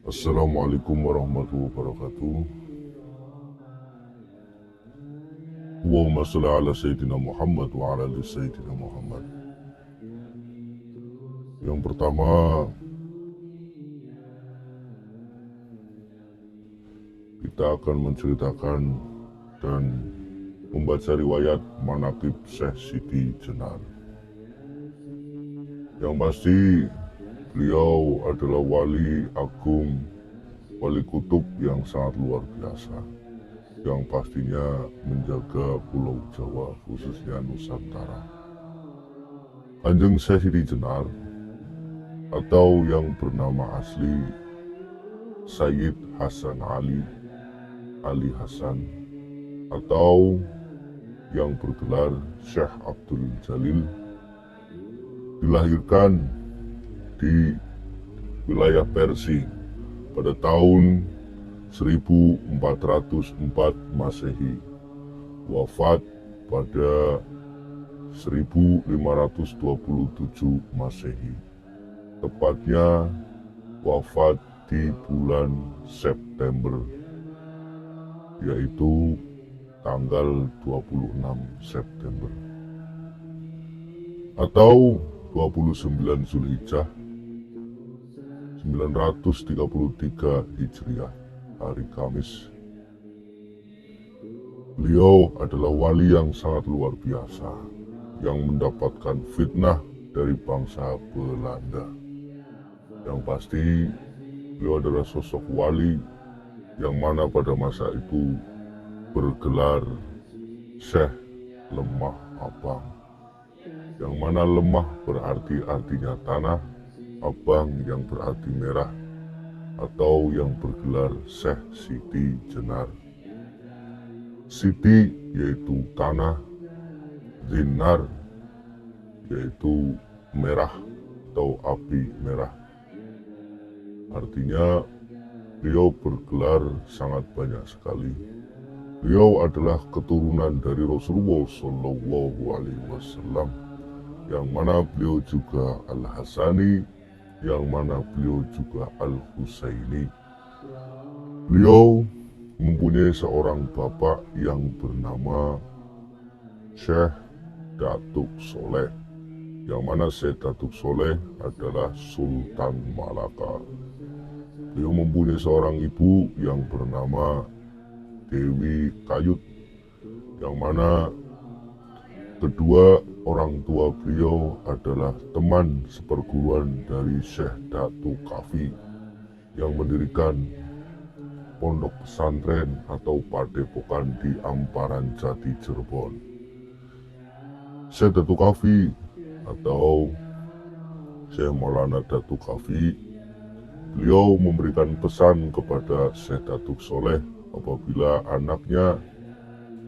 Assalamualaikum warahmatullahi wabarakatuh. Allahumma sholli ala Sayyidina Muhammad wa ala ali Sayyidina Muhammad. Yang pertama, kita akan menceritakan dan membaca riwayat manaqib Syekh Siti Jenar. Yang pasti beliau adalah wali agung, wali kutub yang sangat luar biasa, yang pastinya menjaga Pulau Jawa khususnya Nusantara. Kanjeng Syekh Siti Jenar atau yang bernama asli Sayyid Hasan Ali Hasan, atau yang bergelar Syekh Abdul Jalil, dilahirkan di wilayah Persia pada tahun 1404 Masehi, wafat pada 1527 Masehi, tepatnya wafat di bulan September, yaitu tanggal 26 September atau 29 Zulhijjah 933 Hijriah, hari Kamis. Beliau adalah wali yang sangat luar biasa, yang mendapatkan fitnah dari bangsa Belanda. Yang pasti beliau adalah sosok wali yang mana pada masa itu bergelar Syekh Lemah Abang, yang mana lemah berarti artinya tanah, abang yang berarti merah, atau yang bergelar Syekh Siti Jenar. Siti yaitu tanah, Jenar yaitu merah atau api merah. Artinya beliau bergelar sangat banyak sekali. Beliau adalah keturunan dari Rasulullah Shallallahu Alaihi Wasallam, yang mana beliau juga Al-Hasani, yang mana beliau juga Al-Husaini. Beliau mempunyai seorang bapak yang bernama Syekh Datuk Soleh, yang mana Syekh Datuk Soleh adalah Sultan Malaka. Beliau mempunyai seorang ibu yang bernama Dewi Kayut, yang mana kedua orang tua beliau adalah teman seperguruan dari Syekh Datuk Kafi, yang mendirikan pondok pesantren atau padepokan di Amparan Jati, Cirebon. Syekh Datuk Kafi atau Syekh Maulana Datuk Kafi, beliau memberikan pesan kepada Syekh Datuk Soleh apabila anaknya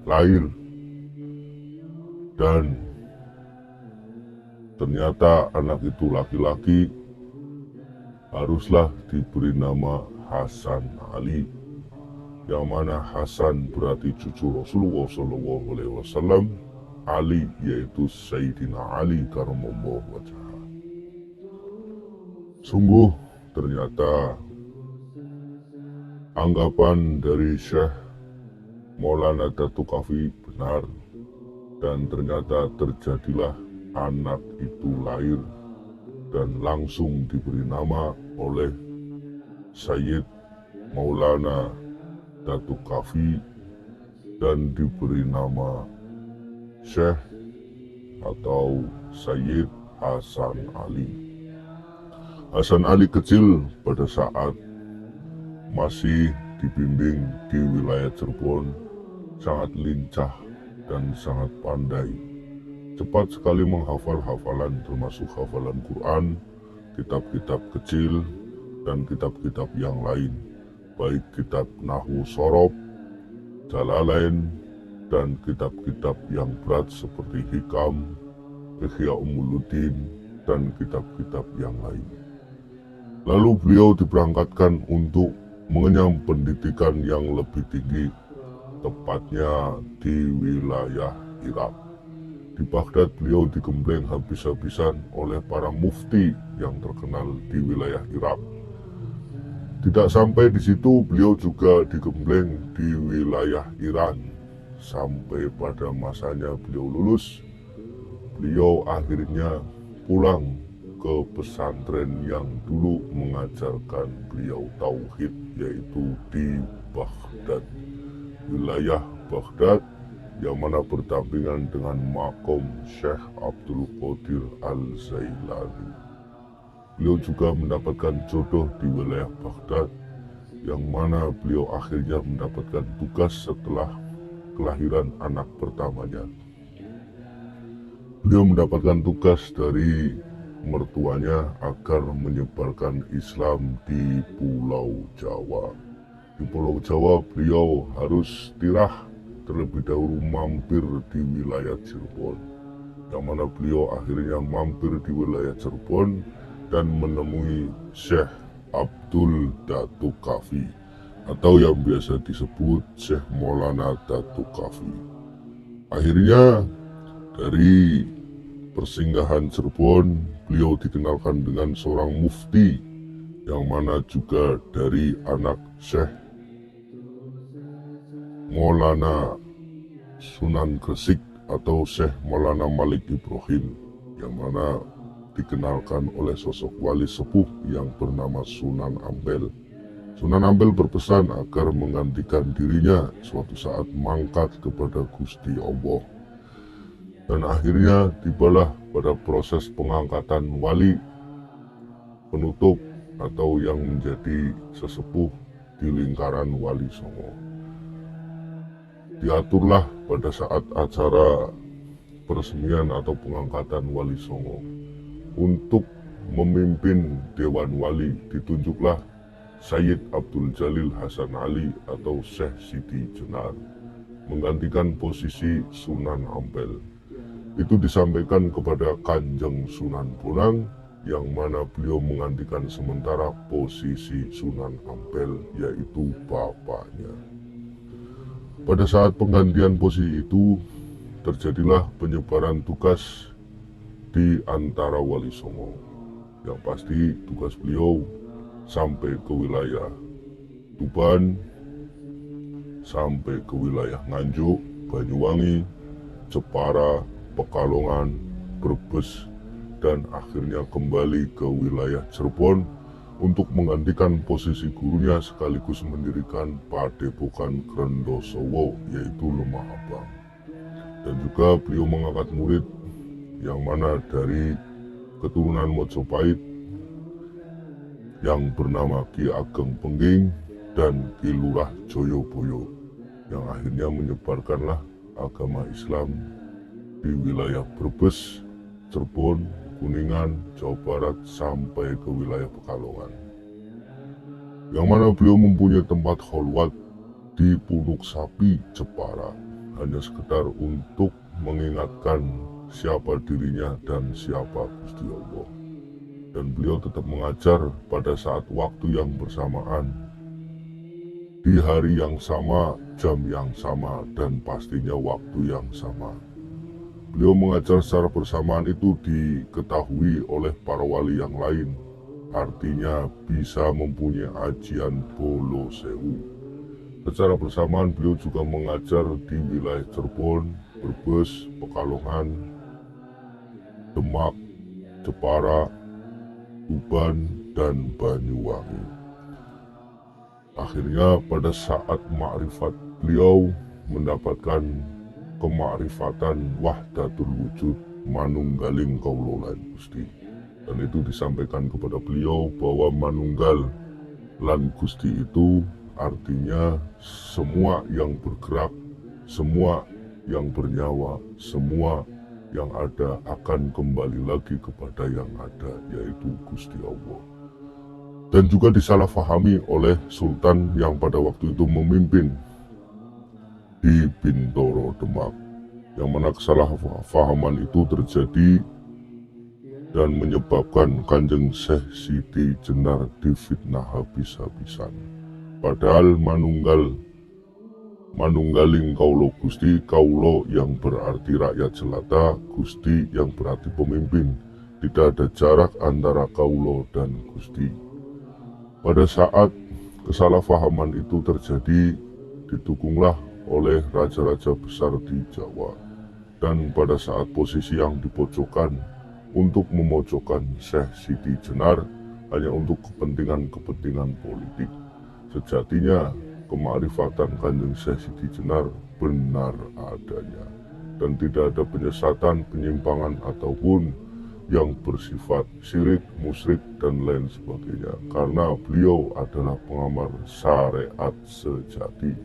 lahir dan ternyata anak itu laki-laki, haruslah diberi nama Hasan Ali, yang mana Hasan berarti cucu Rasulullah SAW, Ali yaitu Sayyidina Ali karamallahu wajhah. Sungguh ternyata anggapan dari Syekh Maulana Datuk Kafi benar, dan ternyata terjadilah anak itu lahir dan langsung diberi nama oleh Sayyid Maulana Datuk Kafi dan diberi nama Syekh atau Sayyid Hasan Ali. Hasan Ali kecil pada saat masih dibimbing di wilayah Cirebon sangat lincah dan sangat pandai, cepat sekali menghafal hafalan, termasuk hafalan Quran, kitab-kitab kecil, dan kitab-kitab yang lain, baik kitab Nahwu Shorof, Jalalain, dan kitab-kitab yang berat seperti Hikam, Ihya Ulumuddin, dan kitab-kitab yang lain. Lalu beliau diberangkatkan untuk mengenyam pendidikan yang lebih tinggi, tepatnya di wilayah Irak. Di Baghdad beliau digembleng habis-habisan oleh para mufti yang terkenal di wilayah Irak. Tidak sampai di situ, beliau juga digembleng di wilayah Iran. Sampai pada masanya beliau lulus, beliau akhirnya pulang ke pesantren yang dulu mengajarkan beliau tauhid, yaitu di Baghdad. Wilayah Baghdad yang mana berdampingan dengan makom Syekh Abdul Qadir Al-Zailani. Beliau juga mendapatkan jodoh di wilayah Baghdad, yang mana beliau akhirnya mendapatkan tugas setelah kelahiran anak pertamanya. Beliau mendapatkan tugas dari mertuanya agar menyebarkan Islam di Pulau Jawa. Di Pulau Jawa beliau harus tirah terlebih dahulu mampir di wilayah Cirebon, yang mana beliau akhirnya mampir di wilayah Cirebon dan menemui Syekh Abdul Datuk Kafi, atau yang biasa disebut Syekh Maulana Datuk Kafi. Akhirnya dari persinggahan Cirebon, beliau dikenalkan dengan seorang mufti, yang mana juga dari anak Syekh Maulana Sunan Gresik atau Syekh Maulana Malik Ibrahim, yang mana dikenalkan oleh sosok wali sepuh yang bernama Sunan Ampel. Sunan Ampel berpesan agar menggantikan dirinya suatu saat mangkat kepada Gusti Allah. Dan akhirnya tibalah pada proses pengangkatan wali penutup atau yang menjadi sesepuh di lingkaran Wali Songo. Diaturlah pada saat acara peresmian atau pengangkatan Wali Songo. Untuk memimpin Dewan Wali ditunjuklah Sayyid Abdul Jalil Hasan Ali atau Syekh Siti Jenar, menggantikan posisi Sunan Ampel. Itu disampaikan kepada Kanjeng Sunan Bonang, yang mana beliau menggantikan sementara posisi Sunan Ampel, yaitu bapaknya. Pada saat penggantian posisi itu, terjadilah penyebaran tugas di antara Wali Songo. Yang pasti tugas beliau sampai ke wilayah Tuban, sampai ke wilayah Nganjuk, Banyuwangi, Jepara, Pekalongan, Brebes, dan akhirnya kembali ke wilayah Cirebon untuk menggantikan posisi gurunya sekaligus mendirikan Padepokan Krendosowo, yaitu Lemah Abang. Dan juga beliau mengangkat murid yang mana dari keturunan Mojopahit yang bernama Ki Ageng Pengging dan Ki Lurah Joyoboyo, yang akhirnya menyebarkanlah agama Islam di wilayah Brebes, Cirebon, Kuningan, Jawa Barat sampai ke wilayah Pekalongan. Yang mana beliau mempunyai tempat kholwat di Punuk Sapi, Jepara, hanya sekedar untuk mengingatkan siapa dirinya dan siapa Gusti Allah. Dan beliau tetap mengajar pada saat waktu yang bersamaan, di hari yang sama, jam yang sama, dan pastinya waktu yang sama. Beliau mengajar secara bersamaan itu diketahui oleh para wali yang lain, artinya bisa mempunyai ajian bolo sewu. Secara bersamaan beliau juga mengajar di wilayah Cirebon, Brebes, Pekalongan, Demak, Jepara, Tuban, dan Banyuwangi. Akhirnya pada saat makrifat beliau mendapatkan kemakrifatan wahdatul wujud, manunggaling kaulo lan Gusti. Dan itu disampaikan kepada beliau bahwa manunggal lan Gusti itu artinya semua yang bergerak, semua yang bernyawa, semua yang ada akan kembali lagi kepada yang ada, yaitu Gusti Allah. Dan juga disalahfahami oleh Sultan yang pada waktu itu memimpin di Bintoro, Demak, yang mana kesalahpahaman itu terjadi dan menyebabkan Kanjeng Syekh Siti Jenar difitnah habis-habisan. Padahal manunggaling kaulo Gusti, kaulo yang berarti rakyat jelata, Gusti yang berarti pemimpin. Tidak ada jarak antara kaulo dan Gusti. Pada saat Kesalahpahaman itu terjadi didukunglah oleh raja-raja besar di Jawa, dan pada saat posisi yang dipojokkan untuk memojokkan Syekh Siti Jenar hanya untuk kepentingan-kepentingan politik. Sejatinya kemarifatan Kanjeng Syekh Siti Jenar benar adanya, dan tidak ada penyesatan, penyimpangan ataupun yang bersifat syirik, musyrik, dan lain sebagainya, karena beliau adalah pengamal syariat sejati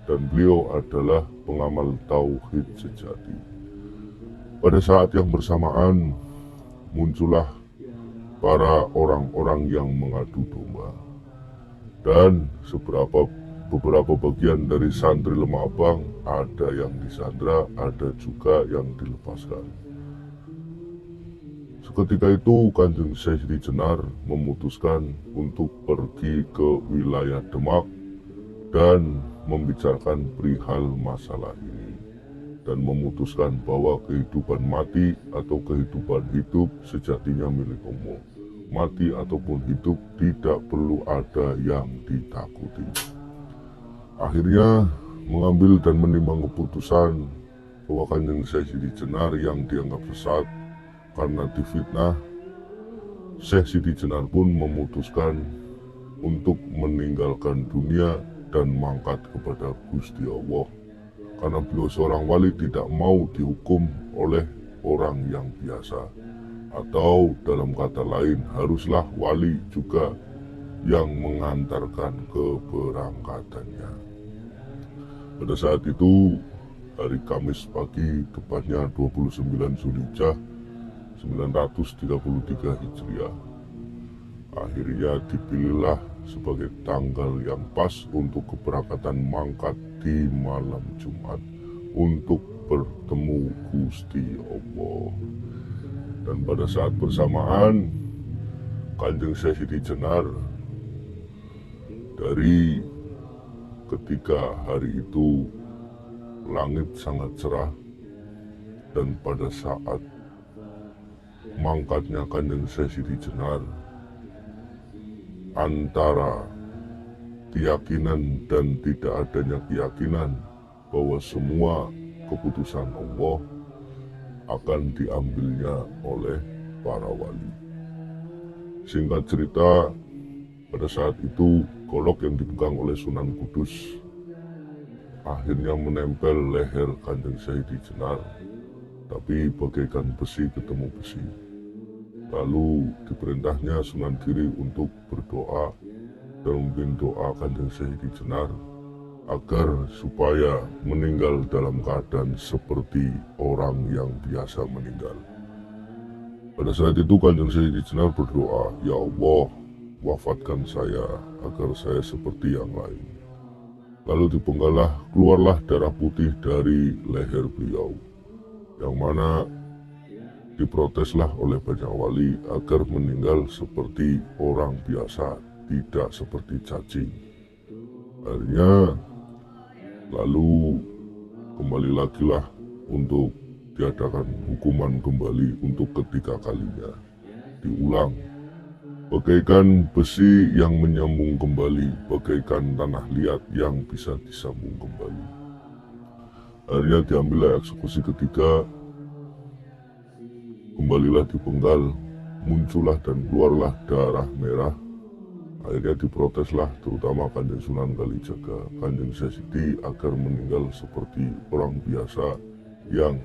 dan beliau adalah pengamal tauhid sejati. Pada saat yang bersamaan muncullah para orang-orang yang mengadu domba, dan beberapa bagian dari santri Lemah Abang ada yang disandra, ada juga yang dilepaskan. Seketika itu Kanjeng Syekh Siti Jenar memutuskan untuk pergi ke wilayah Demak dan membicarakan perihal masalah ini, dan memutuskan bahwa kehidupan mati atau kehidupan hidup sejatinya milik Allah. Mati ataupun hidup tidak perlu ada yang ditakuti. Akhirnya mengambil dan menimbang keputusan bahwa Kanjeng Syekh Siti Jenar yang dianggap sesat karena difitnah, Syekh Siti Jenar pun memutuskan untuk meninggalkan dunia dan mangkat kepada Gusti Allah, karena beliau seorang wali tidak mau dihukum oleh orang yang biasa, atau dalam kata lain haruslah wali juga yang mengantarkan keberangkatannya. Pada saat itu hari Kamis pagi, tepatnya 29 Zulhijjah 933 Hijriah, akhirnya dipilihlah sebagai tanggal yang pas untuk keberangkatan mangkat di malam Jumat untuk bertemu Gusti Allah. Dan pada saat bersamaan Kanjeng Syekh Siti Jenar dari ketika hari itu langit sangat cerah, dan pada saat mangkatnya Kanjeng Syekh Siti Jenar, antara keyakinan dan tidak adanya keyakinan bahwa semua keputusan Allah akan diambilnya oleh para wali. Singkat cerita, pada saat itu golok yang dipegang oleh Sunan Kudus akhirnya menempel leher Kanjeng Syekh Siti Jenar, tapi bagaikan besi ketemu besi. Lalu diperintahnya Sunan Giri untuk berdoa dan memimpin doa Kanjeng Syekh Siti Jenar agar supaya meninggal dalam keadaan seperti orang yang biasa meninggal. Pada saat itu Kanjeng Syekh Siti Jenar berdoa, "Ya Allah, wafatkan saya agar saya seperti yang lain." Lalu keluarlah darah putih dari leher beliau, yang mana diproteslah oleh banyak wali agar meninggal seperti orang biasa, tidak seperti cacing. Akhirnya lalu kembali lagi lah untuk diadakan hukuman kembali untuk ketiga kalinya, diulang. Bagaikan besi yang menyambung kembali, bagaikan tanah liat yang bisa disambung kembali. Akhirnya diambillah eksekusi ketiga, kembalilah dipenggal, muncullah dan keluarlah darah merah. Akhirnya diproteslah terutama Kanjeng Sunan Kalijaga, Kanjeng Syekh Siti agar meninggal seperti orang biasa yang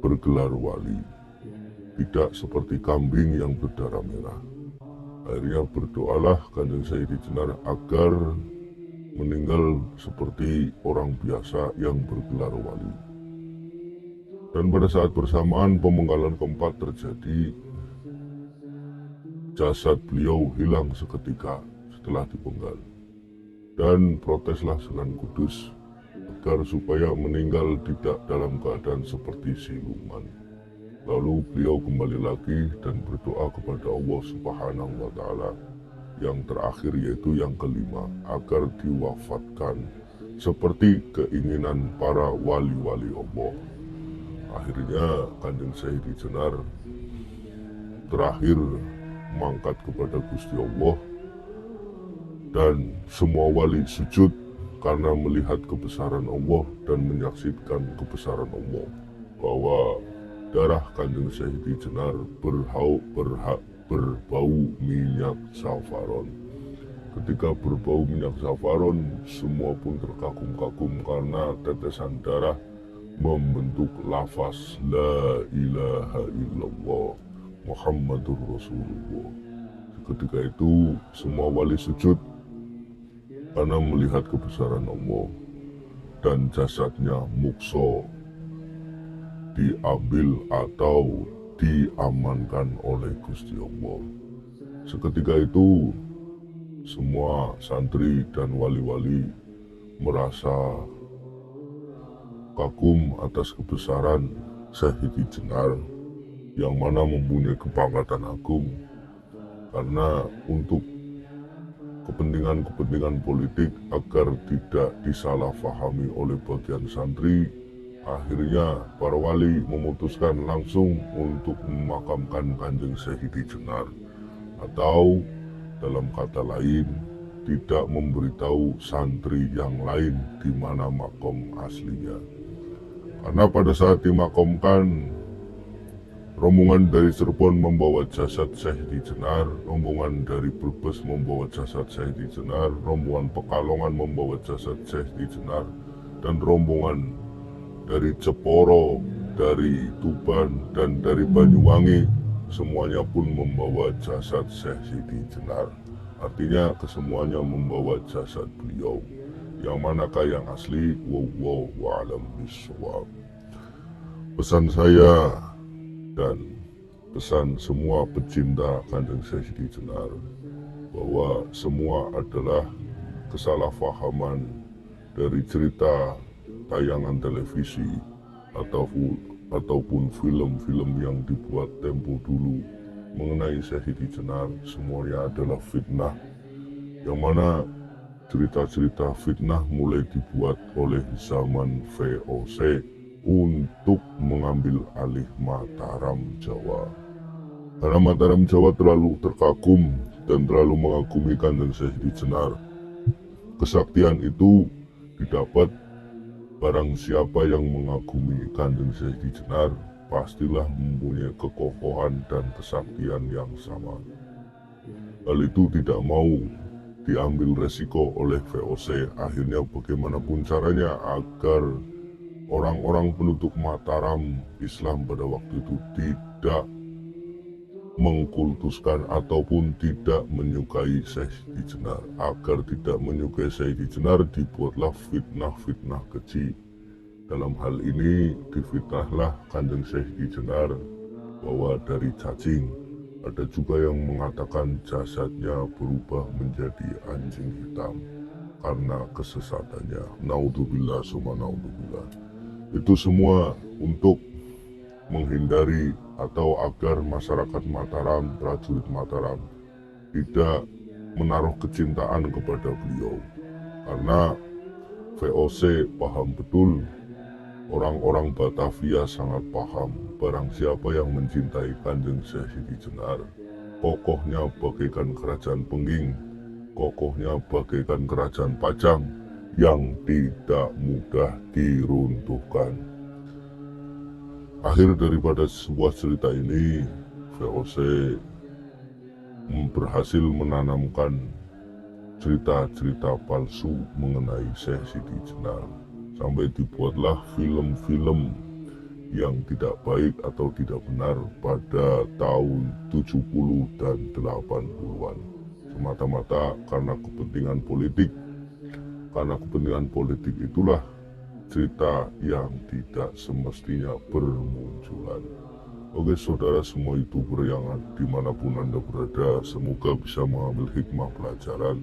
bergelar wali, tidak seperti kambing yang berdarah merah. Akhirnya berdoalah Kanjeng Syekh Siti Jenar agar meninggal seperti orang biasa yang bergelar wali. Dan pada saat bersamaan pemenggalan keempat terjadi, jasad beliau hilang seketika setelah dipenggal. Dan proteslah Sunan Kudus agar supaya meninggal tidak dalam keadaan seperti siluman. Lalu beliau kembali lagi dan berdoa kepada Allah Subhanahu wa Ta'ala yang terakhir, yaitu yang kelima, agar diwafatkan seperti keinginan para wali-wali Allah. Akhirnya Kanjeng Syekh Siti Jenar terakhir mangkat kepada Gusti Allah Dan semua wali sujud karena melihat kebesaran Allah dan menyaksikan kebesaran Allah, bahwa darah Kanjeng Sayyidi Jenar berbau minyak zafaron. Ketika berbau minyak zafaron, semua pun terkagum-kagum karena tetesan darah membentuk lafaz La ilaha illallah Muhammadur Rasulullah. Ketika itu semua wali sujud karena melihat kebesaran Allah, dan jasadnya mukso diambil atau diamankan oleh Gusti Allah. Seketika itu semua santri dan wali-wali merasa kagum atas kebesaran Sayyidi Jenar yang mana mempunyai kebangkatan agung, karena untuk kepentingan-kepentingan politik agar tidak disalahfahami oleh bagian santri, akhirnya para wali memutuskan langsung untuk memakamkan Kanjeng Sayyidi Jenar, atau dalam kata lain tidak memberitahu santri yang lain di mana makom aslinya. Karena pada saat dimakamkan, rombongan dari Cirebon membawa jasad Sayyidi Jenar, rombongan dari Brebes membawa jasad Sayyidi Jenar, rombongan Pekalongan membawa jasad Sayyidi Jenar, dan rombongan dari Jeporo, dari Tuban, dan dari Banyuwangi semuanya pun membawa jasad Sayyidi Jenar. Artinya kesemuanya membawa jasad beliau. Yang manakah yang asli? Wallahu a'lam bishawab. Pesan saya dan pesan semua pecinta Kanjeng Sayyidi Jenar, bahwa semua adalah kesalahpahaman dari cerita tayangan televisi ataupun film-film yang dibuat tempo dulu mengenai Sayyidi Jenar. Semuanya adalah fitnah, yang mana cerita-cerita fitnah mulai dibuat oleh zaman VOC untuk mengambil alih Mataram Jawa. Karena Mataram Jawa terlalu terkagum dan terlalu mengagumi Kanjeng Sayyidi Jenar. Kesaktian itu didapat barang siapa yang mengagumi Kanjeng Sayyidi Jenar, pastilah mempunyai kekokohan dan kesaktian yang sama. Hal itu tidak mau diambil resiko oleh VOC. Akhirnya bagaimanapun caranya agar orang-orang penduduk Mataram Islam pada waktu itu tidak mengkultuskan ataupun tidak menyukai Sayyidi Jenar. Agar tidak menyukai Sayyidi Jenar, dibuatlah fitnah-fitnah keji. Dalam hal ini difitnahlah Kanjeng Sayyidi Jenar bahwa dari cacing. Ada juga yang mengatakan jasadnya berubah menjadi anjing hitam karena kesesatannya. Naudzubillah summa naudzubillah. Itu semua untuk menghindari atau agar masyarakat Mataram, prajurit Mataram, tidak menaruh kecintaan kepada beliau. Karena VOC paham betul, orang-orang Batavia sangat paham, barang siapa yang mencintai Kanjeng Sayyidi Jenar, kokohnya bagaikan kerajaan Pengging, kokohnya bagaikan kerajaan Pajang yang tidak mudah diruntuhkan. Akhir daripada sebuah cerita ini, VOC berhasil menanamkan cerita-cerita palsu mengenai Sayyidi Jenar, sampai dibuatlah film-film yang tidak baik atau tidak benar pada tahun 70 dan 80-an, semata-mata karena kepentingan politik. Karena kepentingan politik itulah cerita yang tidak semestinya bermunculan. Oke saudara semua YouTuber yang dimanapun Anda berada, semoga bisa mengambil hikmah pelajaran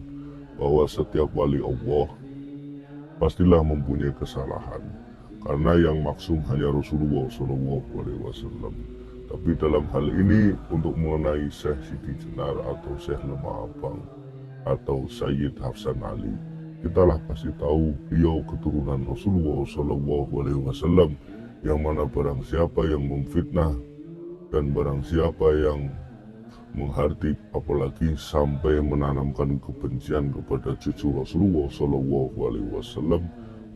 bahwa setiap wali Allah pastilah mempunyai kesalahan, karena yang maksum hanya Rasulullah SAW. Tapi dalam hal ini untuk mengenai Syekh Siti Jenar atau Syekh Lemah Abang atau Sayyid Hafsan Ali, kita lah pasti tahu beliau keturunan Rasulullah SAW, yang mana barang siapa yang memfitnah dan barang siapa yang menghardik, apalagi sampai menanamkan kebencian kepada cucu Rasulullah Shallallahu Alaihi Wasallam,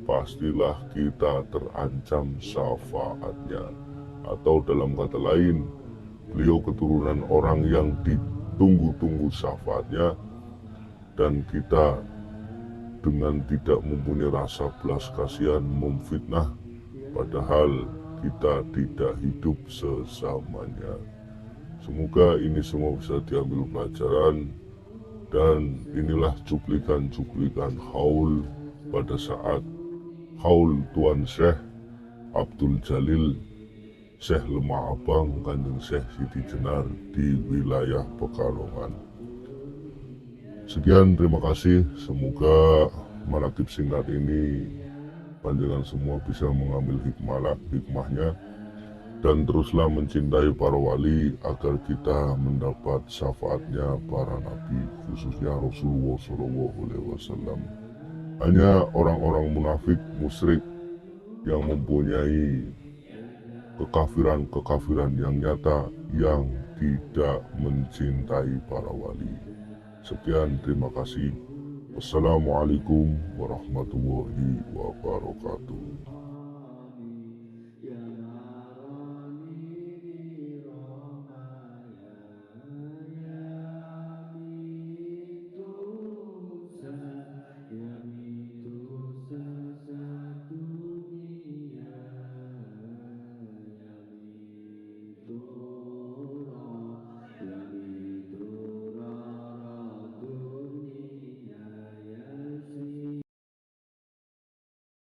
pastilah kita terancam syafaatnya. Atau dalam kata lain, beliau keturunan orang yang ditunggu-tunggu syafaatnya, dan kita dengan tidak mempunyai rasa belas kasihan memfitnah, padahal kita tidak hidup sesamanya. Semoga ini semua bisa diambil pelajaran, dan inilah cuplikan-cuplikan haul pada saat haul Tuan Syekh Abdul Jalil Syekh Lemah Abang Kanjeng Syekh Siti Jenar di wilayah Pekalongan. Sekian, terima kasih. Semoga manakib singkat ini panjenengan semua bisa mengambil hikmahnya, dan teruslah mencintai para wali agar kita mendapat syafaatnya para nabi, khususnya Rasulullah SAW. Hanya orang-orang munafik, musyrik yang mempunyai kekafiran yang nyata, yang tidak mencintai para wali. Sekian, terima kasih. Wassalamualaikum warahmatullahi wabarakatuh.